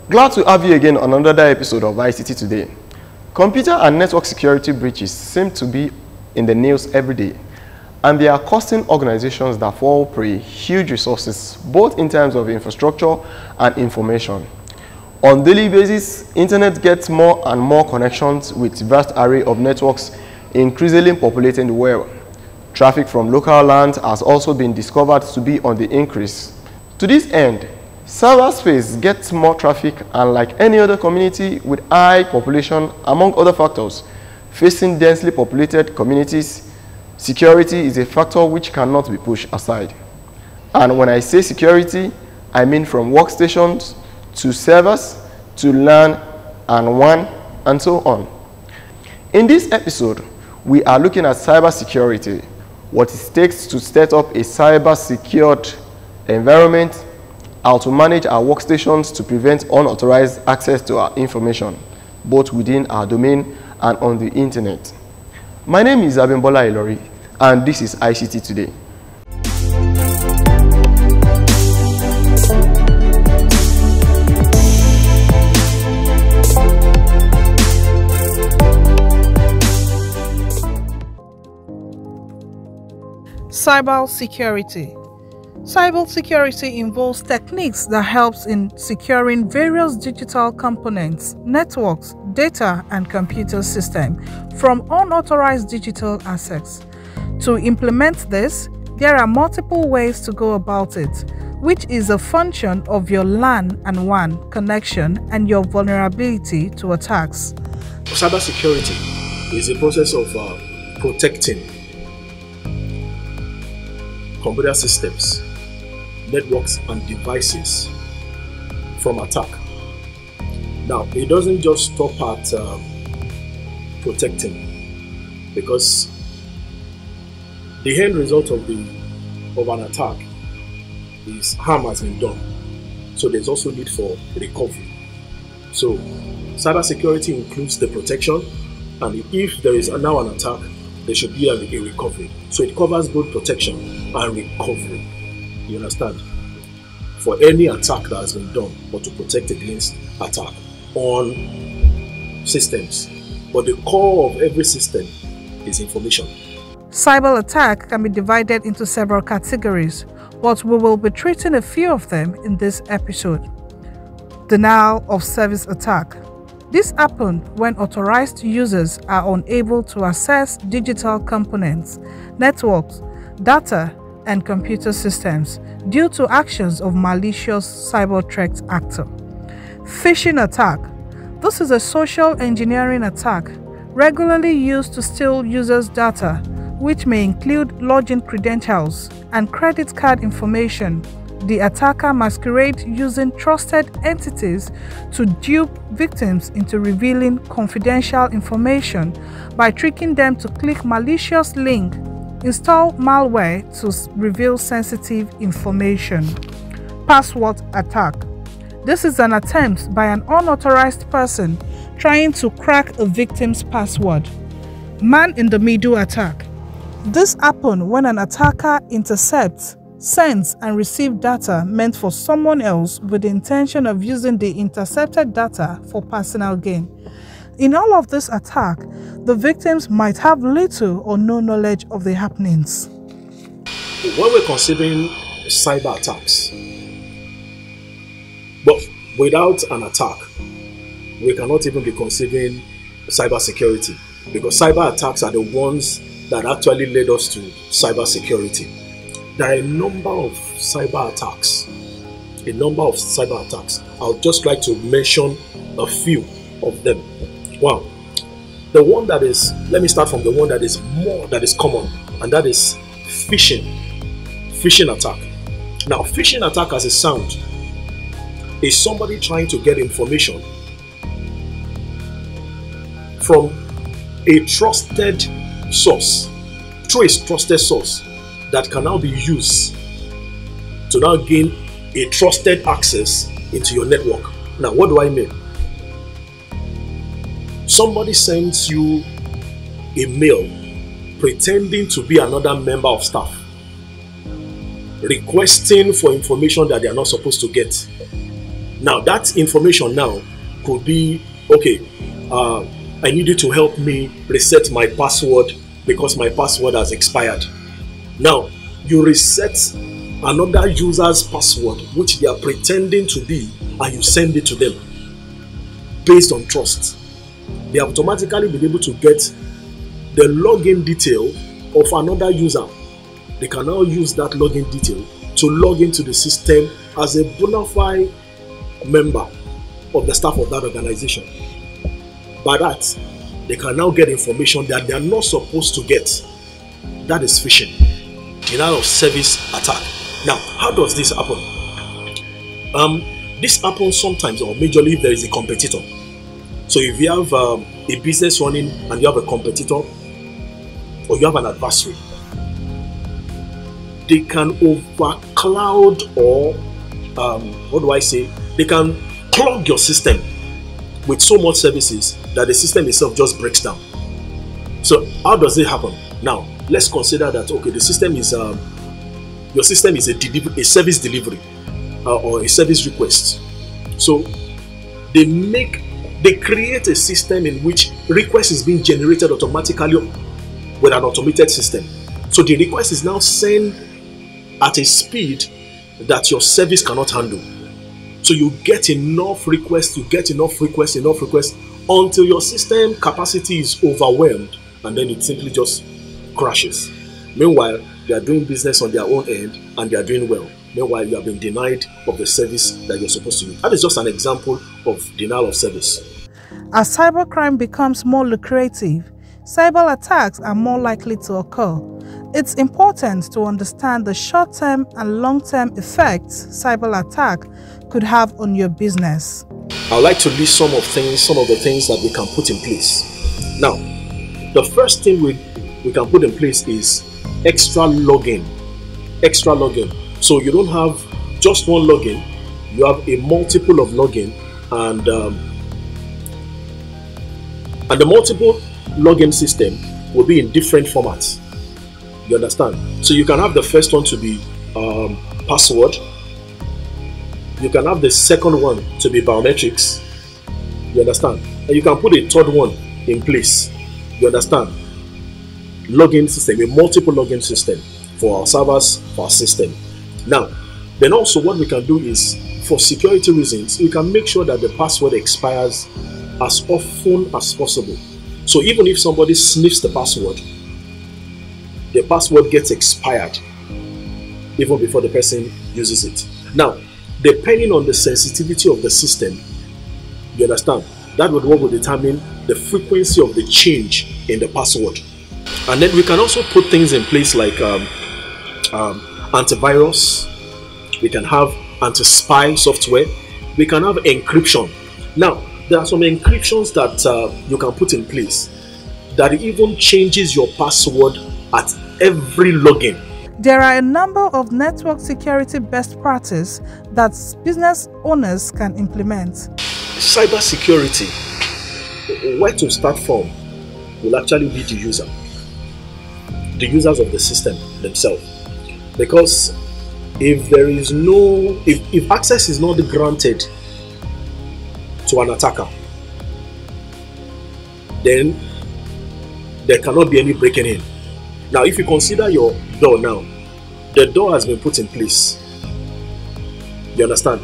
Glad to have you again on another episode of Ict Today. Computer and network security breaches seem to be in the news every day, and they are costing organizations that fall prey huge resources, both in terms of infrastructure and information. On a daily basis, internet gets more and more connections with vast array of networks increasingly populating the world. Traffic from local lands has also been discovered to be on the increase. To this end, cyberspace gets more traffic, and like any other community with high population, among other factors, facing densely populated communities, security is a factor which cannot be pushed aside. And when I say security, I mean from workstations to servers to LAN and WAN and so on. In this episode, we are looking at cybersecurity, what it takes to set up a cyber-secured environment, how to manage our workstations to prevent unauthorized access to our information, both within our domain and on the internet. My name is Abeokuta, and this is Ict Today. Cybersecurity. Cybersecurity involves techniques that helps in securing various digital components, networks, data, and computer systems from unauthorized digital assets. To implement this, there are multiple ways to go about it, which is a function of your LAN and WAN connection and your vulnerability to attacks. Cybersecurity is a process of protecting computer systems, networks, and devices from attack. Now, it doesn't just stop at protecting, because the end result of an attack is harm has been done. So there's also need for recovery. So cybersecurity includes the protection, and if there is now an attack, there should be a recovery. So it covers both protection and recovery. You understand? For any attack that has been done, or to protect against attack on systems. But the core of every system is information. Cyber attack can be divided into several categories, but we will be treating a few of them in this episode. Denial of service attack. This happens when authorized users are unable to access digital components, networks, data, and computer systems due to actions of malicious cyber threat actor. Phishing attack. This is a social engineering attack regularly used to steal users' data, which may include login credentials and credit card information. The attacker masquerades using trusted entities to dupe victims into revealing confidential information by tricking them to click malicious link, install malware to reveal sensitive information. Password attack. This is an attempt by an unauthorized person trying to crack a victim's password. Man-in-the-middle attack. This happens when an attacker intercepts, sends, and receives data meant for someone else with the intention of using the intercepted data for personal gain. In all of this attack, the victims might have little or no knowledge of the happenings. When we're considering cyber attacks, but without an attack, we cannot even be considering cyber security, because cyber attacks are the ones that actually led us to cyber security. There are a number of cyber attacks. I'll just like to mention a few of them. Wow. The one that is, let me start from the one that is common, and that is phishing. Phishing attack. Now, phishing attack as a sound is somebody trying to get information from a trusted source, through a trusted source that can now be used to now gain a trusted access into your network. Now, what do I mean? Somebody sends you a mail pretending to be another member of staff, requesting for information that they are not supposed to get. Now that information now could be, okay, I need you to help me reset my password because my password has expired. Now you reset another user's password which they are pretending to be, and you send it to them based on trust. They automatically be able to get the login detail of another user. They can now use that login detail to log into the system as a bona fide member of the staff of that organization. By that, they can now get information that they are not supposed to get. That is phishing, denial of service attack. Now, how does this happen? This happens sometimes or majorly if there is a competitor. So if you have a business running and you have a competitor or you have an adversary, they can overcloud or they can clog your system with so much services that the system itself just breaks down. So how does it happen? Now let's consider that, okay, the system is your system is a service delivery or a service request. So they create a system in which request is being generated automatically with an automated system. So the request is now sent at a speed that your service cannot handle. So you get enough requests, until your system capacity is overwhelmed, and then it simply just crashes. Meanwhile, they are doing business on their own end and they are doing well. Meanwhile, you have been denied of the service that you're supposed to use. That is just an example of denial of service. As cybercrime becomes more lucrative, cyber attacks are more likely to occur. It's important to understand the short-term and long-term effects cyber attack could have on your business. I would like to list some of the things that we can put in place. Now, the first thing we can put in place is extra login. So you don't have just one login, you have a multiple of login, and the multiple login system will be in different formats. You understand? So you can have the first one to be password. You can have the second one to be biometrics. You understand? And you can put a third one in place. You understand? Login system, a multiple login system for our servers, for our system. Now, then also what we can do is, for security reasons, we can make sure that the password expires as often as possible. So even if somebody sniffs the password gets expired even before the person uses it. Now, depending on the sensitivity of the system, you understand, that would what will determine the frequency of the change in the password. And then we can also put things in place like antivirus. We can have anti-spy software. We can have encryption. Now, there are some encryptions that you can put in place that even changes your password at every login. There are a number of network security best practices that business owners can implement. Cyber security, where to start from will actually be the users of the system themselves. Because if there is if access is not granted to an attacker, then there cannot be any breaking in. Now, if you consider your door now, the door has been put in place. You understand?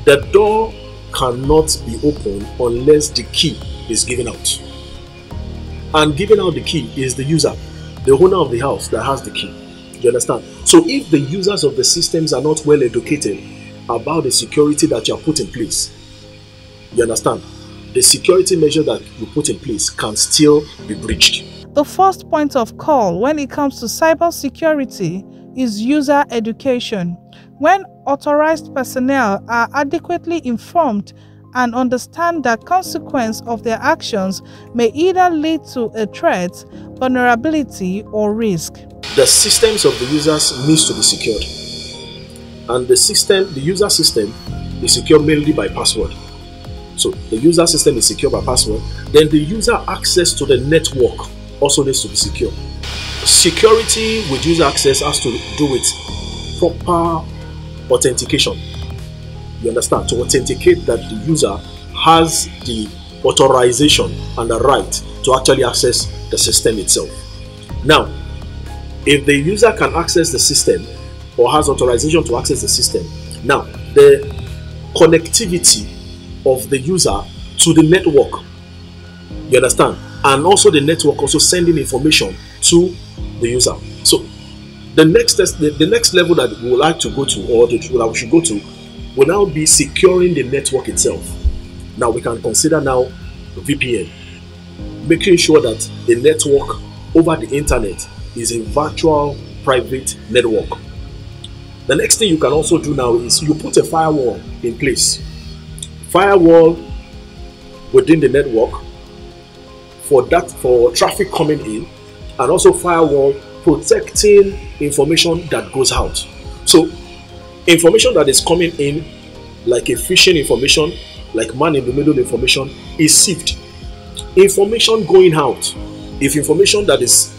The door cannot be opened unless the key is given out. And giving out the key is the user, the owner of the house that has the key. You understand? So if the users of the systems are not well educated about the security that you have put in place, you understand, the security measure that you put in place can still be breached. The first point of call when it comes to cybersecurity is user education. When authorized personnel are adequately informed and understand the consequence of their actions may either lead to a threat, vulnerability, or risk. The systems of the users needs to be secured. And the user system is secured mainly by password. So the user system is secure by password. Then the user access to the network also needs to be secure. Security with user access has to do with proper authentication. you understand, to authenticate that the user has the authorization and the right to actually access the system itself. Now, if the user can access the system or has authorization to access the system, now the connectivity of the user to the network, you understand, and also the network also sending information to the user. So the next level that we would like to go to, or that we should go to, will now be securing the network itself. Now we can consider now VPN, making sure that the network over the internet is a virtual private network. The next thing you can also do now is you put a firewall in place. Firewall within the network for traffic coming in, and also firewall protecting information that goes out. So information that is coming in, like a phishing information, like man-in-the-middle information, is sieved. Information going out, if information that is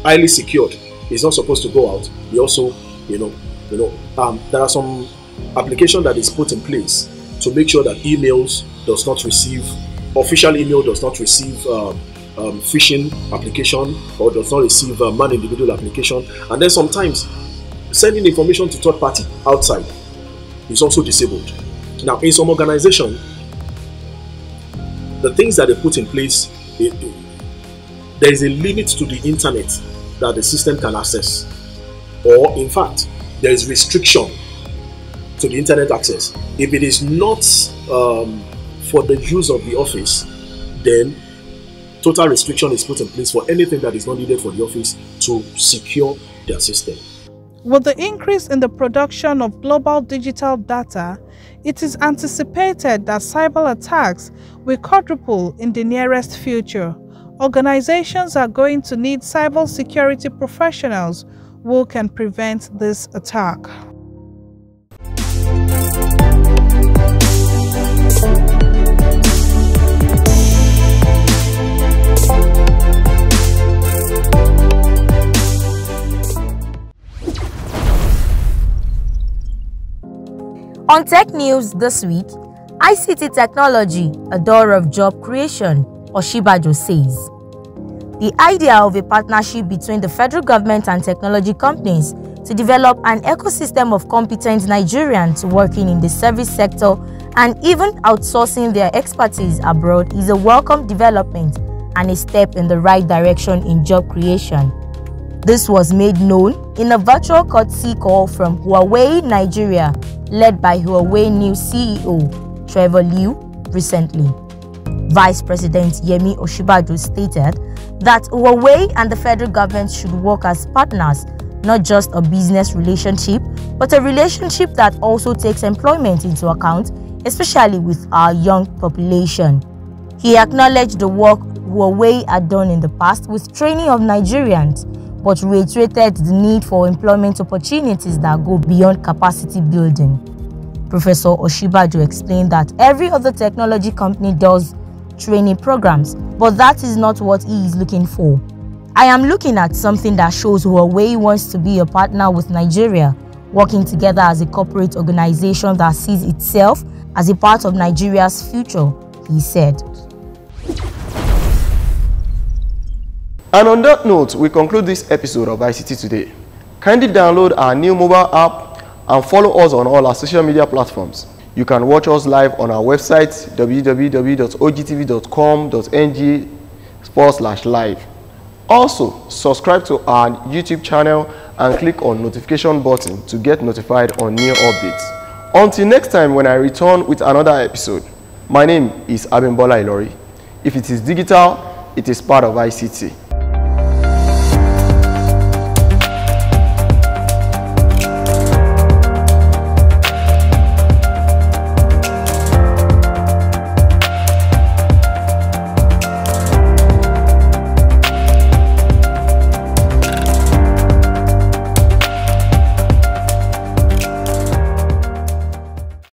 highly secured is not supposed to go out, we also, there are some application that is put in place to make sure that emails does not receive, official email does not receive phishing application, or does not receive man-in-the-middle application. And then sometimes sending information to third party outside is also disabled. Now, in some organization, the things that they put in place, there is a limit to the internet that the system can access, or in fact, there is restriction to the internet access. If it is not for the use of the office, then total restriction is put in place for anything that is not needed for the office to secure their system. With the increase in the production of global digital data, it is anticipated that cyber attacks will quadruple in the nearest future. Organizations are going to need cybersecurity professionals who can prevent this attack. On Tech News this week, ICT technology, a door of job creation, Oshibajo says. The idea of a partnership between the federal government and technology companies to develop an ecosystem of competent Nigerians working in the service sector and even outsourcing their expertise abroad is a welcome development and a step in the right direction in job creation. This was made known in a virtual courtesy call from Huawei Nigeria, led by Huawei new CEO Trevor Liu recently. Vice President Yemi Oshibajo stated that Huawei and the federal government should work as partners, not just a business relationship, but a relationship that also takes employment into account, especially with our young population. He acknowledged the work Huawei had done in the past with training of Nigerians, but reiterated the need for employment opportunities that go beyond capacity building. Professor Oshibajo explained that every other technology company does training programs, but that is not what he is looking for. I am looking at something that shows Huawei wants to be a partner with Nigeria, working together as a corporate organization that sees itself as a part of Nigeria's future, he said. And on that note, we conclude this episode of ICT Today. Kindly download our new mobile app and follow us on all our social media platforms. You can watch us live on our website www.ogtv.com.ng/live. Also, subscribe to our YouTube channel and click on notification button to get notified on new updates. Until next time when I return with another episode, my name is Abimbola Ilori. If it is digital, it is part of ICT.